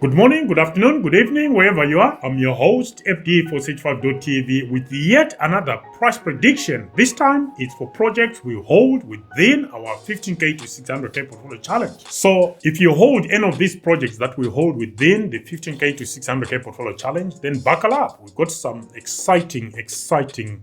Good morning, good afternoon, good evening, wherever you are. I'm your host, FD465.tv, with yet another price prediction. This time, it's for projects we hold within our 15K to 600K portfolio challenge. So, if you hold any of these projects that we hold within the 15K to 600K portfolio challenge, then buckle up. We've got some exciting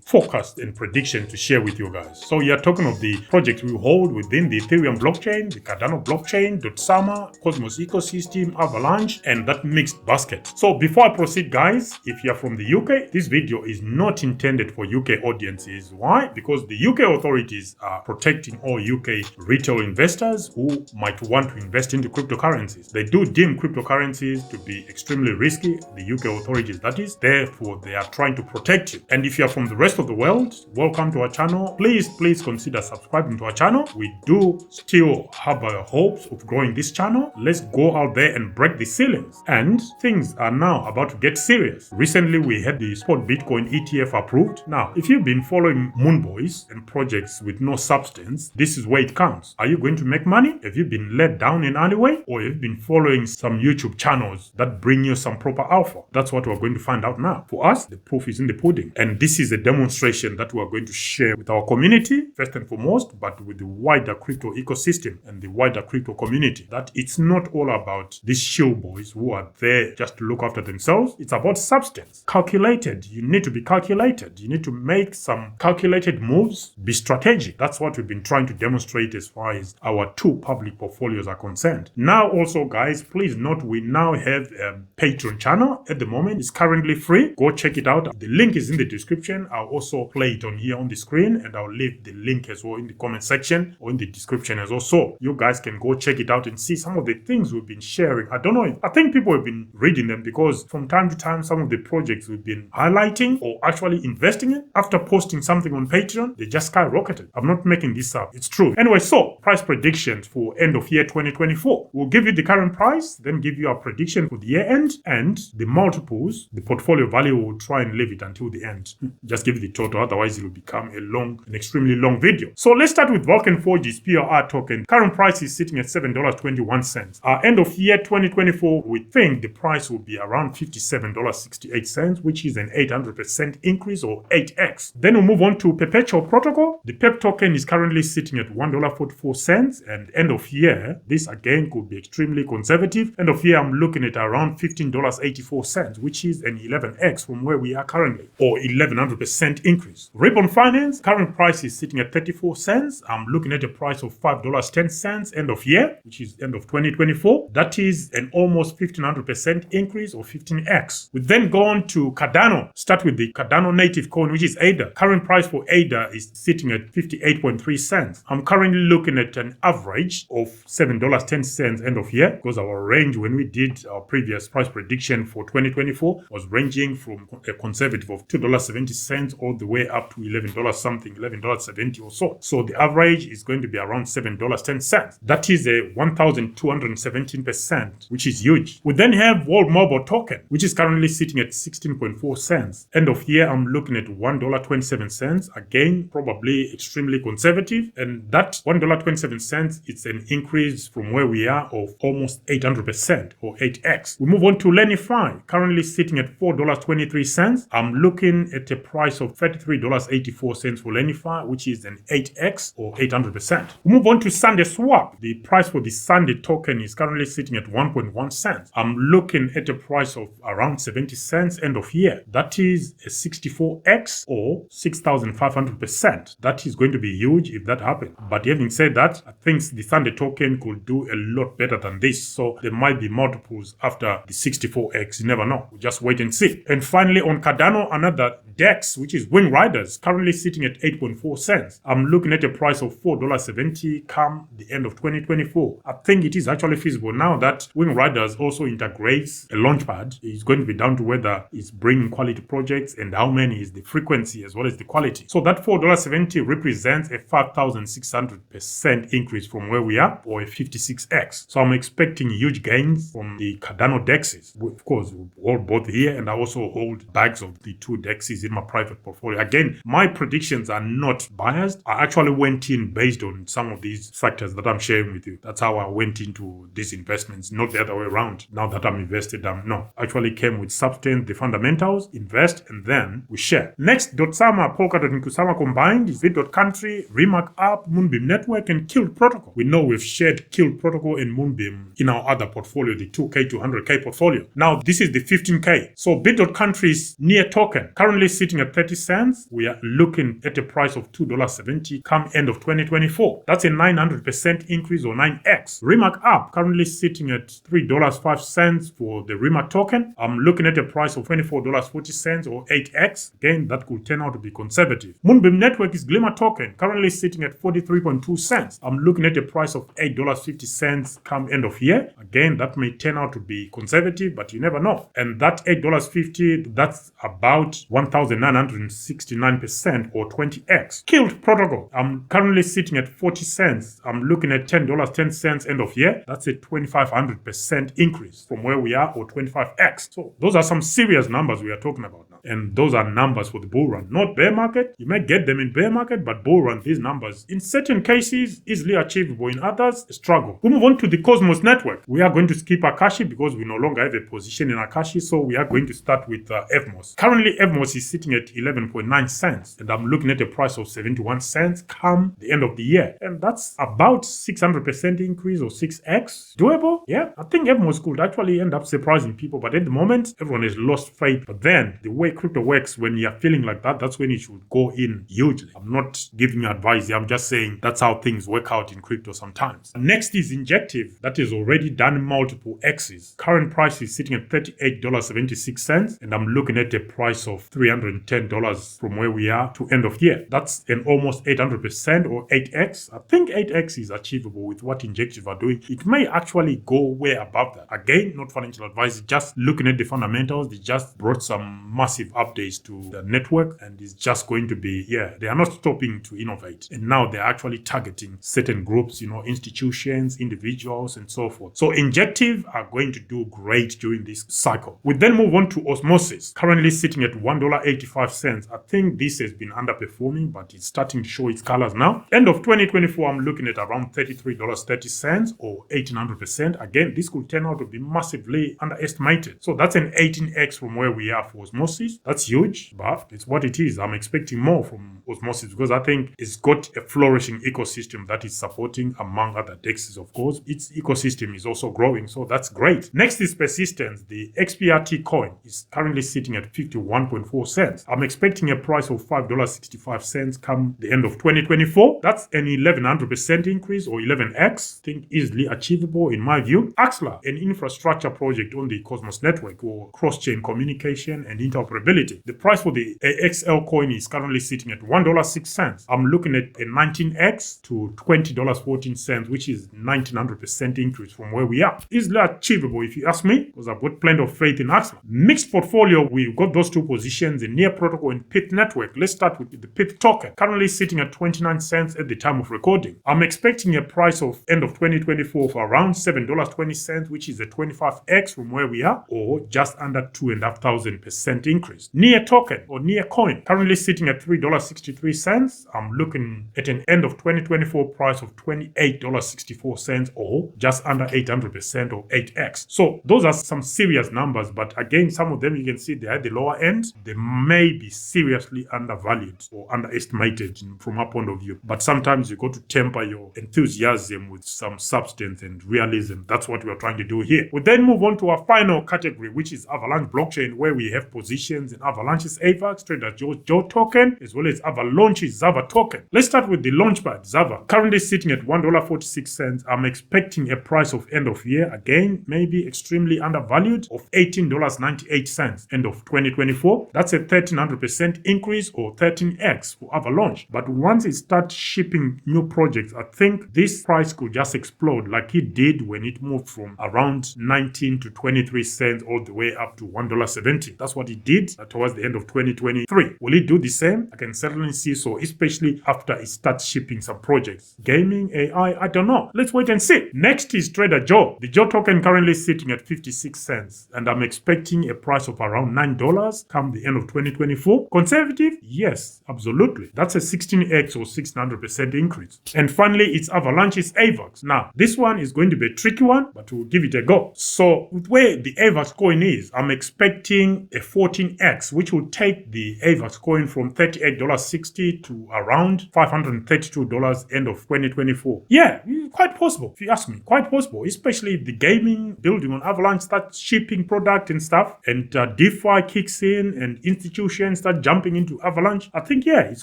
forecast and prediction to share with you guys. So, you're talking of the projects we hold within the Ethereum blockchain, the Cardano blockchain, Dotsama, Cosmos ecosystem, Avalanche, and that mixed basket. So before I proceed, guys, if you're from the UK, this video is not intended for UK audiences. Why? Because the UK authorities are protecting all UK retail investors who might want to invest into cryptocurrencies. They do deem cryptocurrencies to be extremely risky, the UK authorities that is. Therefore, they are trying to protect you. And if you're from the rest of the world, welcome to our channel. Please consider subscribing to our channel. We do still have hopes of growing this channel. Let's go out there and break the ceiling. And things are now about to get serious. Recently, we had the spot Bitcoin ETF approved. Now, if you've been following Moonboys and projects with no substance, this is where it counts. Are you going to make money? Have you been let down in any way? Or have you been following some YouTube channels that bring you some proper alpha? That's what we're going to find out now. For us, the proof is in the pudding. And this is a demonstration that we're going to share with our community, first and foremost, but with the wider crypto ecosystem and the wider crypto community. That it's not all about these shill boys who are there just to look after themselves. It's about substance. Calculated. You need to be calculated. You need to make some calculated moves, be strategic. That's what we've been trying to demonstrate as far as our two public portfolios are concerned. Now also, guys, please note we now have a Patreon channel at the moment. It's currently free. Go check it out. The link is in the description. I'll also play it on here on the screen, and I'll leave the link as well in the comment section or in the description as well. So you guys can go check it out and see some of the things we've been sharing. I don't know. I think people have been reading them because from time to time, some of the projects we've been highlighting or actually investing in, after posting something on Patreon, they just skyrocketed. I'm not making this up. It's true. Anyway, so price predictions for end of year 2024. We'll give you the current price, then give you our prediction for the year end, and the multiples, the portfolio value. Will try and leave it until the end. Just give you the total, otherwise it will become an extremely long video. So let's start with VulcanForged PRR token. Current price is sitting at $7.21. End of year 2024, we think the price will be around $57.68, which is an 800% increase or 8x. Then we'll move on to PerpetualProtocol. The PEP token is currently sitting at $1.44, and end of year, this again could be extremely conservative. End of year, I'm looking at around $15.84, which is an 11x from where we are currently, or 1100% increase. Ribbon Finance, current price is sitting at 34 cents. I'm looking at a price of $5.10 end of year, which is end of 2024. That is an almost 1500% increase or 15x. We then go on to Cardano. Start with the Cardano native coin, which is ADA. Current price for ADA is sitting at 58.3 cents. I'm currently looking at an average of $7.10 end of year, because our range when we did our previous price prediction for 2024 was ranging from a conservative of $2.70 all the way up to $11 something, $11.70 or so. So the average is going to be around $7.10. That is a 1,217%, which is huge. We then have World Mobile Token, which is currently sitting at 16.4 cents. End of year, I'm looking at $1.27. Again, probably extremely conservative. And that $1.27, it's an increase from where we are of almost 800% or 8x. We move on to Lenify, currently sitting at $4.23. I'm looking at a price of $33.84 for Lenify, which is an 8x or 800%. We move on to Sunday Swap. The price for the Sunday token is currently sitting at 1.1 cents. I'm looking at a price of around 70 cents end of year. That is a 64x or 6,500%. That is going to be huge if that happens. But having said that, I think the Sunday token could do a lot better than this. So there might be multiples after the 64x. You never know. We'll just wait and see. And finally, on Cardano, another DEX, which is Wing Riders, currently sitting at 8.4 cents. I'm looking at a price of $4.70 come the end of 2024. I think it is actually feasible now that Wing Riders also integrates a launchpad. It's going to be down to whether it's bringing quality projects and how many is the frequency as well as the quality. So that $4.70 represents a 5,600% increase from where we are, or a 56x. So I'm expecting huge gains from the Cardano DEXs. Of course, we hold both here, and I also hold bags of the two DEXs in my private portfolio. Again, my predictions are not biased. I actually went in based on some of these factors that I'm sharing with you. That's how I went into these investments, not the other way around. account now that I'm invested. No, actually came with substance, the fundamentals, invest, and then we share. Next, Dotsama, Polkadot, and Kusama combined is bit.country, RMRK.app, Moonbeam Network, and KilledProtocol. We know we've shared KilledProtocol and Moonbeam in our other portfolio, the 2K to 100K portfolio. Now, this is the 15K. So bit.country's NEAR token, currently sitting at 30 cents. We are looking at a price of $2.70 come end of 2024. That's a 900% increase or 9x. RMRK.app currently sitting at $3.05 for the RMRK token. I'm looking at a price of $24.40 or 8x. Again, that could turn out to be conservative. Moonbeam Network is Glimmer token, currently sitting at 43.2 cents. I'm looking at a price of $8.50 come end of year. Again, that may turn out to be conservative, but you never know. And that $8.50, that's about 1,969% or 20x. KilledProtocol, I'm currently sitting at 40 cents. I'm looking at $10.10 end of year. That's a 2,500% increase from where we are, or 25x. So those are some serious numbers we are talking about now. And those are numbers for the bull run, not bear market. You may get them in bear market, but bull run, these numbers, in certain cases, easily achievable. In others, a struggle. We move on to the Cosmos network. We are going to skip Akashi because we no longer have a position in Akashi, so we are going to start with EVMOS. Currently, EVMOS is sitting at 11.9 cents, and I'm looking at a price of 71 cents come the end of the year. And that's about 600% increase or 6x. Doable? Yeah, I think EVMOS could actually end up surprising people, but at the moment, everyone has lost faith. But then, the way crypto works, when you're feeling like that, that's when you should go in hugely. I'm not giving you advice here, I'm just saying that's how things work out in crypto sometimes. Next is Injective, that is already done multiple X's. Current price is sitting at $38.76, and I'm looking at a price of $310 from where we are to end of year. That's an almost 800% or 8x. I think 8x is achievable with what Injective are doing. It may actually go way above that. Again, not financial advice, just looking at the fundamentals. They just brought some massive updates to the network, and it's just going to be, they are not stopping to innovate. And now they're actually targeting certain groups, institutions, individuals, and so forth. So Injective are going to do great during this cycle. We then move on to Osmosis, currently sitting at $1.85. I think this has been underperforming, but it's starting to show its colors now. End of 2024, I'm looking at around $33.30 or 1800%. Again, this could turn out to be massively underestimated. So that's an 18x from where we are for Osmosis. That's huge, but it's what it is. I'm expecting more from Osmosis because I think it's got a flourishing ecosystem that is supporting, among other DEXs, of course. Its ecosystem is also growing, so that's great. Next is Persistence. The XPRT coin is currently sitting at 51.4 cents. I'm expecting a price of $5.65 come the end of 2024. That's an 1100% increase or 11x. I think easily achievable in my view. Axelar, an infrastructure project on the Cosmos network for cross-chain communication and interoperability. The price for the AXL coin is currently sitting at $1.06. I'm looking at a 19x to $20.14, which is 1900% increase from where we are. Easily achievable if you ask me, because I've got plenty of faith in Axelar. Mixed portfolio, we've got those two positions in NEARProtocol and Pythnetwork. Let's start with the PYTH token, currently sitting at 29 cents at the time of recording. I'm expecting a price of end of 2024 for around $7.20, which is a 25x from where we are, or just under 2,500% increase. NEAR token or NEAR coin, currently sitting at $3.63. I'm looking at an end of 2024 price of $28.64 or just under 800% or 8x. So those are some serious numbers, but again, some of them you can see they're at the lower end. They may be seriously undervalued or underestimated from our point of view. But sometimes you got to temper your enthusiasm with some substance and realism. That's what we're trying to do here. We then move on to our final category, which is Avalanche Blockchain, where we have positions in Avalanche's AVAX, Traderjoexyz token, as well as Avalaunch's Zava token. Let's start with the launchpad, Zava, currently sitting at $1.46. I'm expecting a price of end of year, again, maybe extremely undervalued, of $18.98 end of 2024. That's a 1300% increase or 13x for Avalaunch. But once it starts shipping new projects, I think this price could just explode like it did when it moved from around 19 to 23 cents all the way up to $1.70. That's what it did towards the end of 2023. Will it do the same? I can certainly see so, especially after it starts shipping some projects. Gaming, AI, I don't know. Let's wait and see. Next is Trader Joe. The Joe token currently sitting at 56 cents, and I'm expecting a price of around $9 come the end of 2024. Conservative? Yes, absolutely. That's a 16x or 600% increase. And finally, it's Avalanche's AVAX. Now, this one is going to be a tricky one, but we'll give it it a go. So with where the AVAX coin is, I'm expecting a 14x, which will take the AVAX coin from $38.60 to around $532 end of 2024. Yeah, quite possible, if you ask me. Quite possible, especially if the gaming building on Avalanche starts shipping product and stuff, and DeFi kicks in and institutions start jumping into Avalanche. I think, yeah, it's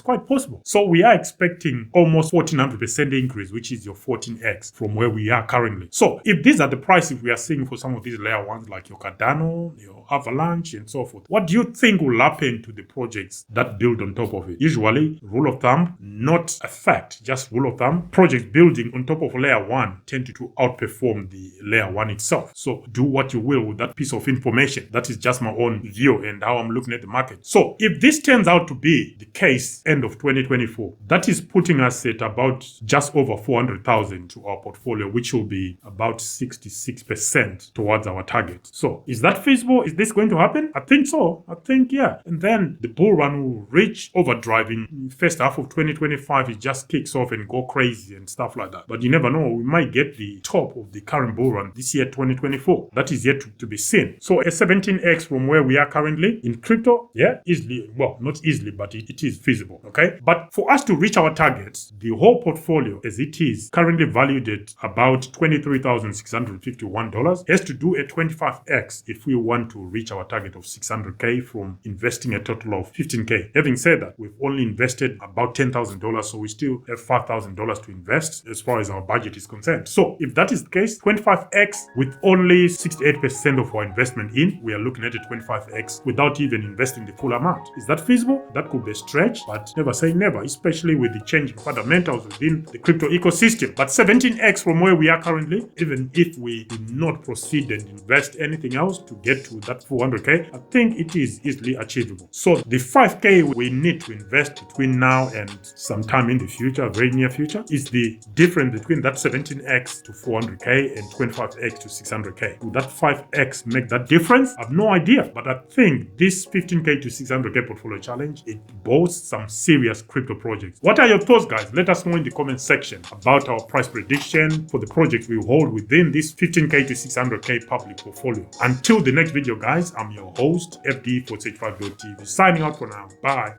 quite possible. So we are expecting almost 1400% increase, which is your 14x from where we are currently. So if these are the prices we are seeing for some of these layer ones like your Cardano, your Avalanche, and so forth, what do you think will happen to the projects that build on top of it? Usually, rule of thumb, not a fact, just rule of thumb, projects building on top of layer 1 tend to outperform the layer 1 itself. So do what you will with that piece of information. That is just my own view and how I'm looking at the market. So if this turns out to be the case end of 2024, that is putting us at about just over 400,000 to our portfolio, which will be about 66% towards our target. So is that feasible? Is this going to happen? I think so. I think, yeah. And then the bull run will reach overdrive in first half of 2025. It just kicks off and go crazy and stuff like that. But you never know. We might get the top of the current bull run this year, 2024. That is yet to be seen. So a 17x from where we are currently in crypto, yeah, easily, well, not easily, but it is feasible, okay? But for us to reach our targets, the whole portfolio as it is currently valued at about $23,651 has to do a 25x if we want to reach our target of 600k from investing a total of 15k. Having said that, we've only invested about $10,000, so we still have $5,000 to invest as far as our budget is concerned. So if that is the case, 25x with only 68% of our investment in, we are looking at a 25x without even investing the full amount. Is that feasible? That could be a stretch, but never say never, especially with the changing fundamentals within the crypto ecosystem. But 17x from where we are currently, even if we do not proceed and invest anything else to get to that 400k, I think it is easily achievable. So the 5k we need to invest between now and sometime in the future, very near future, is the difference between that 17x to 400k and 25x to 600k. Will that 5x make that difference? I have no idea, but I think this 15k to 600k portfolio challenge, it boasts some serious crypto projects. What are your thoughts, guys? Let us know in the comment section about our price prediction for the projects we hold within this 15k to 600k public portfolio. Until the next video, guys, I'm your host, FD for Sage5.tv, signing out for now. Bye.